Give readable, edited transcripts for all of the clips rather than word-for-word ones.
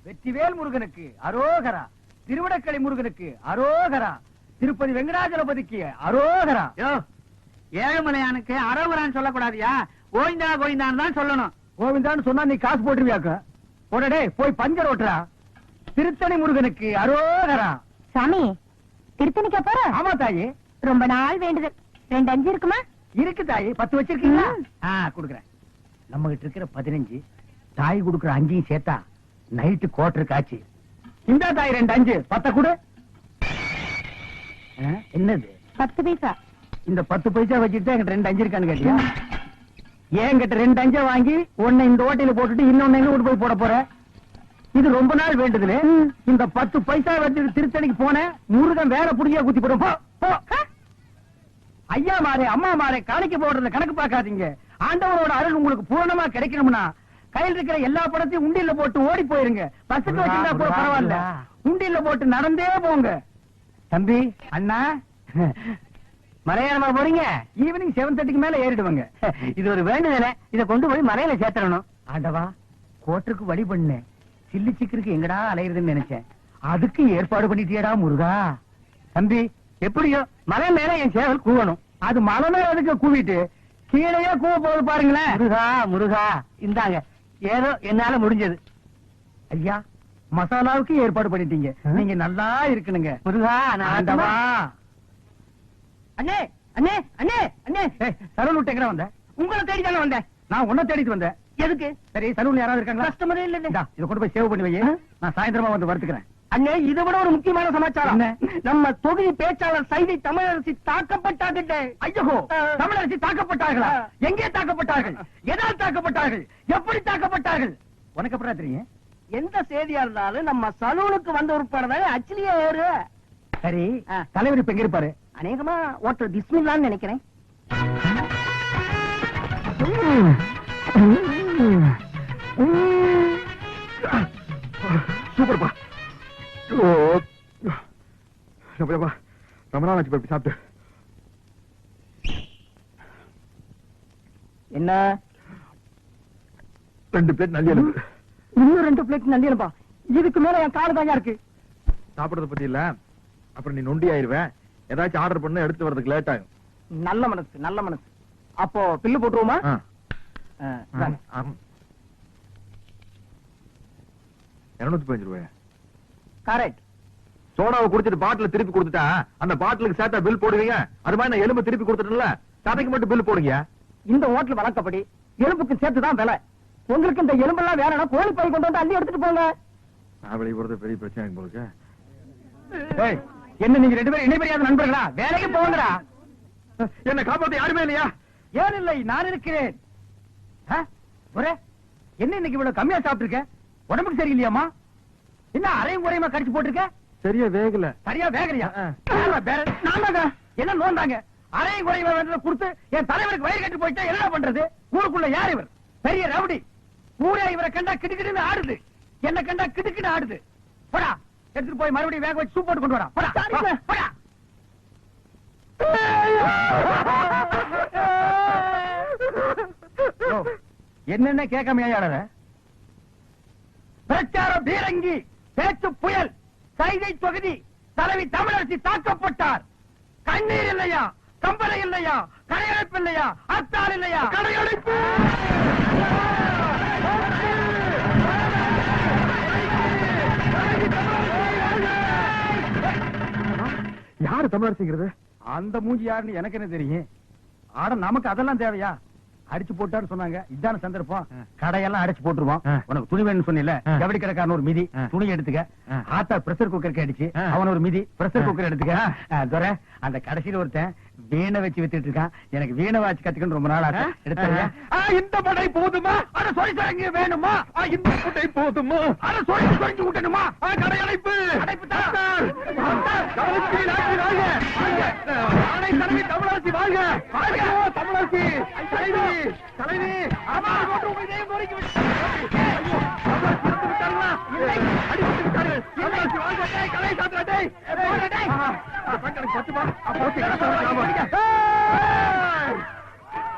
வெற்றிவேல் முருகனுக்கு அரோகரா, திருவிடக்கலை முருகனுக்கு அரோகரா, திருப்பதி வெங்கடாஜலபதிக்கு அரோகரா. ஏழுமலையானுக்கு அரோகரான்னு சொல்லக்கூடாதியா, கோவிந்தா கோவிந்தான்னு தான் சொல்லணும். கோவிந்தான்னு சொன்னா நீ காசு போட்டுருவியாக்க. உடனே போய் பஞ்சர் ஓட்டுறா. திருத்தணி முருகனுக்கு அரோகரா. சாமி திருத்தணிக்கா போற? ஆமா தாயி, ரொம்ப நாள் வேண்டுதல். 2 5 இருக்குமா? இருக்கு தாயி. 10 வச்சிருக்கீங்களா? குடுக்குறேன். நம்ம கிட்ட இருக்கிற 15, தாய் குடுக்குற 5 சேர்த்தா நைட்டு கோட்டருக்கு ஆச்சு. இந்த தாய் 2 5 10 கொடு. என்னது 10 பைசா? இந்த 10 பைசா வச்சுட்டு என்கிட்ட 2 5 இருக்கான்னு கேட்டியா? என்கிட்ட 2 5 வாங்கி ஒன்னு இந்த ஓட்டையில போட்டுட்டு இன்னொன்னு எங்க கொண்டு போய் போட போற? இது ரொம்ப நாள் வேண்டுதுல. இந்த 10 பைசா வச்சு திருத்தணிக்கு போன முருகன் வேற புடியா குத்தி போடும். ஐயா மாறே அம்மா மாறே காணிக்க போடுறத கணக்கு பார்க்காதீங்க. ஆண்டவரோட அருள் உங்களுக்கு பூரணமா கிடைக்கணும்னா கையில் இருக்கிற எல்லா படத்தையும் உண்டியல்ல போட்டு ஓடி போயிருங்க. பஸ்ஸுக்கு வச்சிருந்தா கூட பரவாயில்ல, உண்டியல்ல போட்டு நடந்தே போங்க. தம்பி அண்ணா, மலையாளமா போறீங்க? ஈவினிங் 7:30க்கு மேல ஏறிடுவாங்க. இது ஒரு வேண்டுதல, இத கொண்டு போய் மலையில சேர்த்தணும். ஆண்டவா, கோட்டருக்கு வழி பண்ணு. சில்லி சிக்கருக்கு எங்கடா அலையுதுன்னு நினைச்சேன். அதுக்கு ஏற்பாடு பண்ணிட்டியடா முருகா. தம்பி, எப்படியோ மலை மேல என் சேவல் கூவணும். அது மலை மேல அதுக்கு கூவிட்டு கீழே கூவ போது பாருங்களேன். முருகா முருகா, இந்தாங்க ஏதோ என்னால முடிஞ்சது. ஐயா, மசாலாவுக்கு ஏற்பாடு பண்ணிட்டீங்க. நீங்க நல்லா இருக்கணுங்க முருகா. ஆண்டவா. அண்ணே அண்ணே அண்ணே அண்ணே, சலூன் விட்டு எங்க வந்த? உங்களை தேடி தானே வந்தேன். நான் உன்னை தேடிட்டு வந்தேன். எதுக்கு? சரி, சலூன்ல யாராவது இருக்காங்களா? கஸ்டமரே இல்ல. இத கொண்டு போய் சேவ் பண்ணி வை. நான் சாயந்தரமா வந்து வரதுக்கிறேன். அண்ணே, இதை விட ஒரு முக்கியமான சமாச்சாரம். நம்ம தொகுதி பேச்சாளர் சைதை தமிழரசி தாக்கப்பட்டார்கள். ஐயோ, தமிழரசி தாக்கப்பட்டார்களா? எங்கே தாக்கப்பட்டார்கள்? எதால் தாக்கப்பட்டார்கள்? எப்படி தாக்கப்பட்டார்கள்? உனக்கு எப்படி தெரியும்? எந்த செய்தியா இருந்தாலும் நம்ம சலூனுக்கு வந்த உட்படதான் அச்சிலியே ஏறு. சரி, தலைவர் இப்ப எங்க இருப்பாரு? அநேகமா ஓட்டர் பிஸ்மில்லான்னு நினைக்கிறேன். சூப்பர்ப்பா. ரொம்ப நாள் ஆச்சு சாப்பிட்டு. என்ன 2 பிளேட் நல்லி எலும்பு. இன்னும் 2 பிளேட் நல்லி எலும்பா? இதுக்கு மேல என் காடு தாங்க இருக்கு. சாப்பிடறத பத்தி இல்ல, அப்புறம் நீ நொண்டி ஆயிருவேன். ஏதாச்சும் ஆர்டர் பண்ண எடுத்து வரதுக்கு லேட் ஆகும். நல்ல மனசு நல்ல மனசு. அப்போ பில்லு போட்டுருவோமா? 215 ரூபாய். கரெக்ட். சோடாவை குடிச்சிட்டு பாட்டில திருப்பி கொடுத்துட்டா அந்த பாட்டிலுக்கு சேர்த்தா பில் போடுவீங்க. அது மாதிரி நான் எலும்பு திருப்பி கொடுத்துட்டேன்ல, சதைக்கு மட்டும் பில் போடுங்க. இந்த ஹோட்டல் வழக்கப்படி எலும்புக்கு சேர்த்துதான் விலை. உங்களுக்கு இந்த எலும்பெல்லாம் வேணும்னா கோழி பை கொண்டு வந்து அள்ளி எடுத்துட்டு போங்க. நான் வெளியே போறது பெரிய பிரச்சனை போலுக்கு. என்ன நீங்க 2 பேரும் இணைபெரியாத நண்பர்களா? வேலைக்கு போங்கடா. என்ன காப்பாத்த யாருமே இல்லையா? ஏன் இல்லை, நான் இருக்கிறேன். என்ன இன்னைக்கு இவ்வளவு கம்மியா சாப்பிட்டுருக்க? உடம்புக்கு சரியில்லையாமா? என்ன அரையும் குறையுமா கடிச்சு போட்டிருக்க? சரியா வேகல. சரியா வேகலையா? என்ன நோந்தாங்க? அரையும் குறையுமா கொடுத்து என் தலைவருக்கு வயிறு கட்டி போயிட்டா என்ன பண்றது? ஊருக்குள்ள யார் இவர்? பெரிய ரவுடி. ஊரே இவரை கண்டா கிடுக்கிட்டு ஆடுது. என்ன கண்டா கிடுக்கிட்டு ஆடுது. போடா, எடுத்துட்டு போய் மறுபடியும் வேக வச்சு சூப் போட்டு கொண்டு வரா. போடா. என்னென்ன கேட்காமையாளர? பிரச்சார பீரங்கி, பேச்சு புயல், சைதை தொகுதி தலைவி தமிழரசி தாக்கப்பட்டார். கண்ணீர் இல்லையா? கம்பளை இல்லையா? கடையடைப்பு இல்லையா? அத்தால் இல்லையா? கடையடைப்பு. யாரு தமிழரசிங்கிறது? அந்த மூஞ்சி யாருன்னு எனக்கு என்ன தெரியும்? ஆட நமக்கு அதெல்லாம் தேவையா? அடிச்சு போட்டான்னு சொன்னாங்க. இதான சந்தர்ப்பம். கடையெல்லாம் அடிச்சு போட்டுருவோம். உனக்கு துணி வேணும்னு சொன்னில, ஜவுளி கடைக்காரன் ஒரு மிதி துணி எடுத்துக்க. ஆத்தா பிரஷர் குக்கருக்கு அடிச்சு அவன் ஒரு மிதி பிரஷர் குக்கர் எடுத்துக்க. துரை, அந்த கடைசியில ஒருத்தன் வீணை வச்சு வித்துட்டு இருக்கான். எனக்கு வீணை வாச்சு கத்துக்கணும் ரொம்ப நாள் ஆச்சு. எடுத்து இந்த படை போதுமா? அட சொரிசரங்க வேணுமா? இந்த படை போதுமா? அட சொரிஞ்சு விட்டணுமா? கடையடைப்பு தமிழரசி வாழ்க. தமிழரசி தலைவி.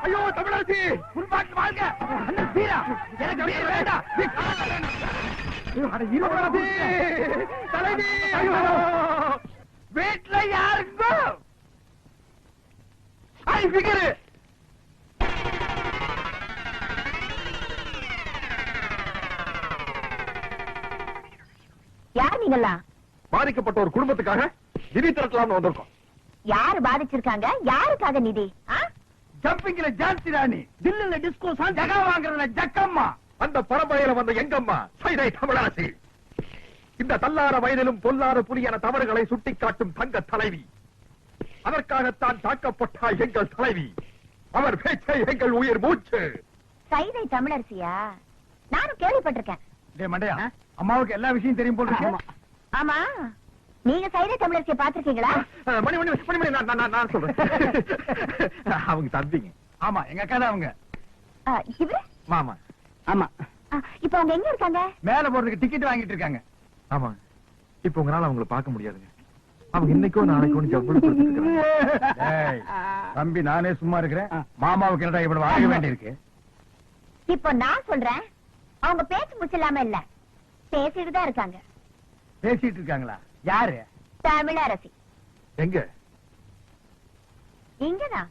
ஐயோ தமிழரசி, முன்பாட்டு வாழ்க. எனக்கு வேண்டாம். அட, இருபது. தலைவி! வீட்டுல யாருங்கோ ஐ ஃபிகர் யார் நீங்கெல்லாம்? பாதிக்கப்பட்ட ஒரு குடும்பத்துக்காக நிதி திரட்டலாம்னு வந்திருக்கோம். யாரு பாதிச்சிருக்காங்க? யாருக்காக நிதி? ஜம்பிங்ல ஜான்சி ராணி, தில்லுல டிஸ்கோ சாங், ஜகா வாங்குறதுல ஜக்கம்மா. அந்த பரம்பரையில வந்த எங்கம்மா சைதை தமிழரசி. இந்த தள்ளார வயதிலும் பொல்லாத புலியான தவறுகளை சுட்டிக்காட்டும் தங்க தலைவி. அதற்காகத்தான் தாக்கப்பட்டார் எங்கள் தலைவி. அவர் பேச்சை எங்கள் உயிர் மூச்சு. சைதை தமிழரசியா? நானும் கேள்விப்பட்டிருக்கேன். டேய் மண்டையா, அம்மாவுக்கு எல்லா விஷயம் தெரியும் போல இருக்கு. ஆமா, நீங்க சைதை தமிழரசியை பாத்திருக்கீங்களா? மணி மணி மணி மணி நான் சொல்றேன். அவங்க தம்பிங்க. ஆமா, எங்க அக்கா தான் அவங்க. இவரு? மாமா. ஆமா. இப்ப அவங்க எங்க இருக்காங்க? மேல போறதுக்கு டிக்கெட் வாங்கிட்டு இருக்காங்க. ஆமா, இப்ப உங்களால அவங்கள பார்க்க முடியாதுங்க. அவங்க இன்னைக்கோ நாளைக்கோ ஜவ்வளவு கொடுத்துருக்காங்க. டேய், தம்பி நானே சும்மா இருக்கிறேன். மாமாவுக்கு என்னடா இவ்வளவு ஆக வேண்டி இருக்கு? இப்போ நான் சொல்றேன், அவங்க பேச்சு முடிச்சில்லாம இல்ல, பேசிட்டு தான் இருக்காங்க. பேசிட்டு இருக்காங்களா? யாரு? தமிழரசி. எங்க? இங்கதான்.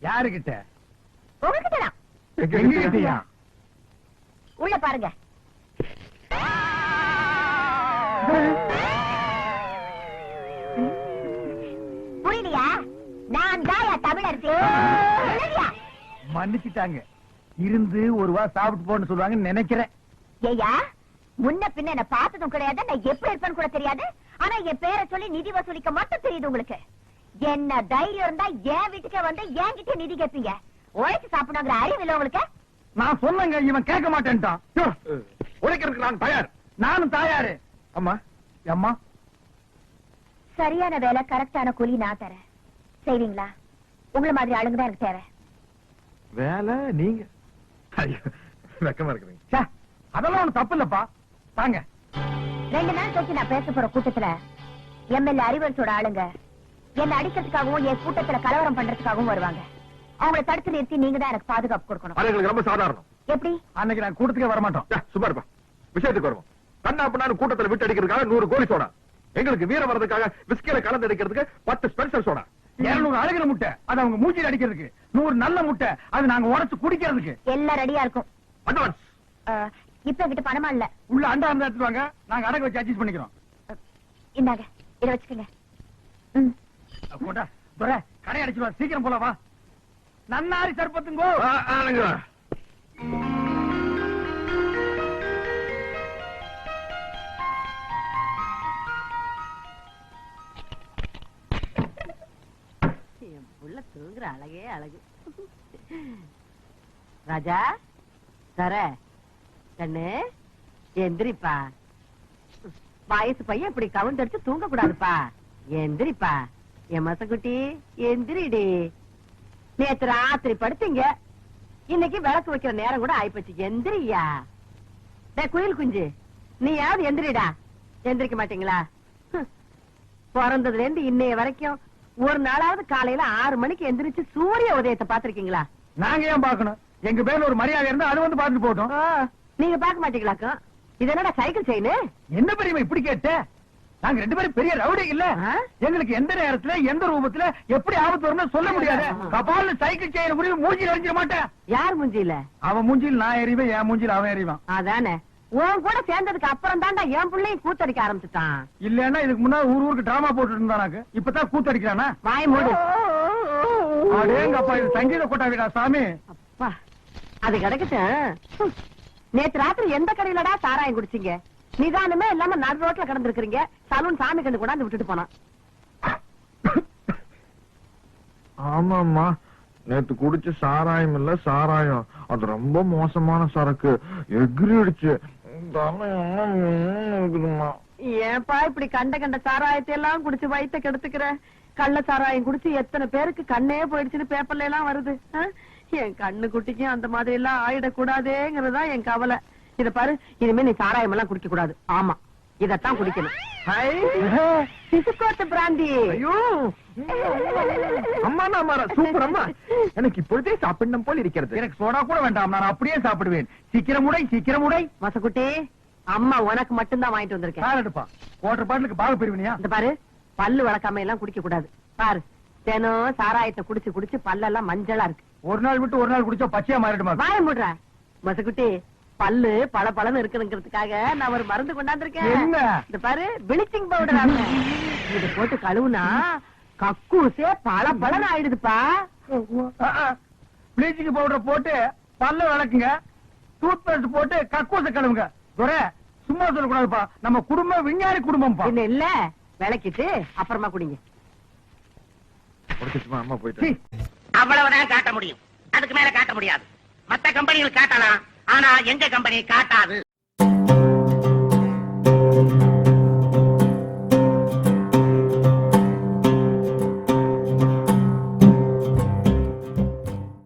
யாருகிட்ட? உங்ககிட்டதான். எங்க கிட்டயா? உள்ள பாருங்க. புரியலையா? நான் தாயா தமிழரசி. புரியலையா? மன்னிச்சுட்டாங்க. இருந்து ஒரு வா சாப்பிட்டு போன்னு சொல்லுவாங்கன்னு நினைக்கிறேன். ஏயா, முன்ன பின்ன என்ன பார்த்ததும் கிடையாது, நான் எப்படி இருப்பேன்னு கூட தெரியாது. ஆனா என் பேரை சொல்லி நிதி வசூலிக்க மட்டும் தெரியுது உங்களுக்கு. என்ன தைரியம் இருந்தா என் வீட்டுக்கே வந்து என்கிட்ட நிதி கேட்பீங்க. உழைச்சு சாப்பிடுங்கிற அறிவு இல்ல உங்களுக்கு? நான் சொன்னங்க, இவன் கேட்க மாட்டேன்ட்டான். உழைக்கிறதுக்கு நான் தயார். நானும் தயாரு. அம்மா, அம்மா, சரியான வேலை, கரெக்டான கூலி நான் தரேன். செய்வீங்களா? உங்களை மாதிரி ஆளுங்க தான் எனக்கு தேவை. வேலை நீங்க. ஐயோ, வெக்கமா இருக்குதுங்க. ச்சே, அதெல்லாம் ஒண்ணு தப்பு இல்லப்பா. தாங்க. 2 நாள் கழிச்சு நான் பேச போற கூட்டத்துல எம்எல்ஏ அறிவரசோட ஆளுங்க என்ன அடிக்கிறதுக்காகவும் என் கூட்டத்துல கலவரம் பண்றதுக்காகவும் வருவாங்க. அவங்களை தடுத்து நிறுத்தி நீங்க தான் எனக்கு பாதுகாப்பு கொடுக்கணும். அது எங்களுக்கு ரொம்ப சாதாரணம். எப்படி? அன்னைக்கு நான் கூட்டத்துக்கே வரமாட்டோம். சும்மா இருப்பா. விஷயத்துக்கு வருவோம். கண்ணா பண்ணாலும் கூட்டத்தில் விட்டு அடிக்கிறதுக்காக 100 கோழி சோடா, எங்களுக்கு வீரம் வர்றதுக்காக விஸ்கில கலந்து அடிக்கிறதுக்கு 10 ஸ்பென்சர் சோடா, 200 அழகிற முட்டை அது அவங்க மூஞ்சில அடிக்கிறதுக்கு, 100 நல்ல முட்டை அது நாங்க உடைச்சு குடிக்கிறதுக்கு. எல்லாம் ரெடியா இருக்கும். அட்வான்ஸ். இப்ப என்கிட்ட பணமா இல்ல. உள்ள அண்டா இருந்தா எடுத்துட்டு வாங்க, நாங்க அடகு வச்சு அட்ஜஸ்ட் பண்ணிக்கிறோம். இந்தாங்க, இத வச்சுக்கோங்க. போட்டா துரை கடை அடிச்சுவா, சீக்கிரம் போல வா. நன்னாரி சர்பத்துங்கோ. ஆளுங்க. என் புள்ள தூங்குற அழகே அழகு. ராஜா சர கண்ணு எந்திரிப்பா. வயசு பையன் இப்படி கவுண்டடிச்சு தூங்க கூடாதுப்பா. எந்திரிப்பா என் மசக்குட்டி, எந்திரிடி. நேத்து ராத்திரி படுத்தீங்க, இன்னைக்கு விளக்கு வைக்கிற நேரம் கூட ஆயிப்போச்சு. எந்திரியா. குயில் குஞ்சு, நீயாவது எந்திரிடா. எந்திரிக்க மாட்டீங்களா? பிறந்ததுல இருந்து இன்னைய வரைக்கும் ஒரு நாளாவது காலையில 6 மணிக்கு எந்திரிச்சு சூரிய உதயத்தை பாத்திருக்கீங்களா? நாங்க ஏன் பாக்கணும்? எங்க பேர்ல ஒரு மரியாதை இருந்தா அது வந்து பாத்துட்டு போட்டோம். நீங்க பாக்க மாட்டீங்களாக்கும்? இது என்னடா சைக்கிள் செயின்? என்ன பெரியமா இப்படி கேட்ட? நாங்க 2 பேரும் பெரிய ரவுடி இல்ல. எங்களுக்கு எந்த நேரத்துல எந்த ரூபத்துல எப்படி ஆபத்து வரும்னு சொல்ல முடியாது. கபால்ல சைக்கிள் செயின் முடிவு மூஞ்சில எறிஞ்சிட மாட்டேன். யார் மூஞ்சில? அவன் மூஞ்சில் நான் எறிவேன், என் மூஞ்சில் அவன் எறிவான். அதானே, உன் கூட சேர்ந்ததுக்கு அப்புறம் தான்டா என் பிள்ளையும் கூத்தடிக்க ஆரம்பிச்சுட்டான். இல்லன்னா இதுக்கு முன்னாடி ஊருக்கு டிராமா போட்டு இருந்தானாக்கு, இப்பதான் கூத்தடிக்கிறானா? வாய் மூடு. அடேங்கப்பா, இது சங்கீத கொட்டாவிடா சாமி. அப்பா, அது கிடக்கட்டும். நேத்து ராத்திரி எந்த கடையிலடா சாராயம் குடிச்சீங்க? நிதானமே இல்லாம நடு ரோட்ல கிடந்திருக்கிறீங்க. சலூன் சாமி கண்டு கொண்டாந்து விட்டுட்டு போனான். ஆமாம்மா, நேத்து குடிச்ச சாராயம் இல்ல சாராயம், அது ரொம்ப மோசமான சரக்கு. எகிரிடுச்சு. ஏன்பா இப்படி கண்ட கண்ட சாராயத்தை எல்லாம் குடிச்சு வயித்த கெடுத்துக்கிற? கள்ள சாராயம் குடிச்சு எத்தனை பேருக்கு கண்ணே போயிடுச்சுன்னு பேப்பர்ல எல்லாம் வருது. என் கண்ணு குட்டிக்கும் அந்த மாதிரி எல்லாம் ஆயிடக்கூடாதேங்கிறதா என் கவலை. இத பாரு, இனிமே நீ சாராயம் எல்லாம் குடிக்க கூடாது. ஆமா, இதத்தான் குடிக்கணும். சிசுக்கோத்து பிராந்தி. ஐயோ அம்மா, சூப்பர் அம்மா. எனக்கு இப்பொழுதே சாப்பிடணும் போல் இருக்கிறது. எனக்கு சோடா கூட வேண்டாம், நான் அப்படியே சாப்பிடுவேன். சீக்கிரம் உடை, சீக்கிரம் உடை. மசக்குட்டி, அம்மா உனக்கு மட்டும்தான் வாங்கிட்டு வந்திருக்கேன். கால் எடுப்பா. குவார்டர் பாட்டிலுக்கு பாக பிரிவினியா? இந்த பாரு, பல்லு வளர்க்காம எல்லாம் குடிக்க கூடாது. பாரு, தினம் சாராயத்தை குடிச்சு குடிச்சு பல்லெல்லாம் மஞ்சளா இருக்கு. ஒரு நாள் விட்டு ஒரு நாள் குடிச்சா பச்சையா மாறிடுமா? வாய மூடுற மசக்குட்டி. பல்லு பல பலன்னு இருக்கணுங்கிறதுக்காக நான் ஒரு மருந்து கொண்டாந்துருக்கேன். என்ன? இந்த பாரு, பிளீச்சிங் பவுடர். இது போட்டு கழுவுனா கக்கூசே பல பலன் ஆயிடுதுப்பா. ப்ளீச்சிங் பவுடர் போட்டு பல்ல விளக்குங்க, டூத் பேஸ்ட் போட்டு கக்கூச கழுவுங்க. துரை, சும்மா சொல்லக்கூடாதுப்பா. நம்ம குடும்பம் விஞ்ஞானி குடும்பம்ப்பா. என்ன இல்ல, விளக்கிட்டு அப்புறமா குடிங்க. முடிச்சுமா அம்மா சீ, போயிட்டு அவ்வளவுதான் காட்ட முடியும், அதுக்கு மேல காட்ட முடியாது. மத்த கம்பெனிகள் காட்டலாம், ஆனா எங்க கம்பெனி காட்டாது.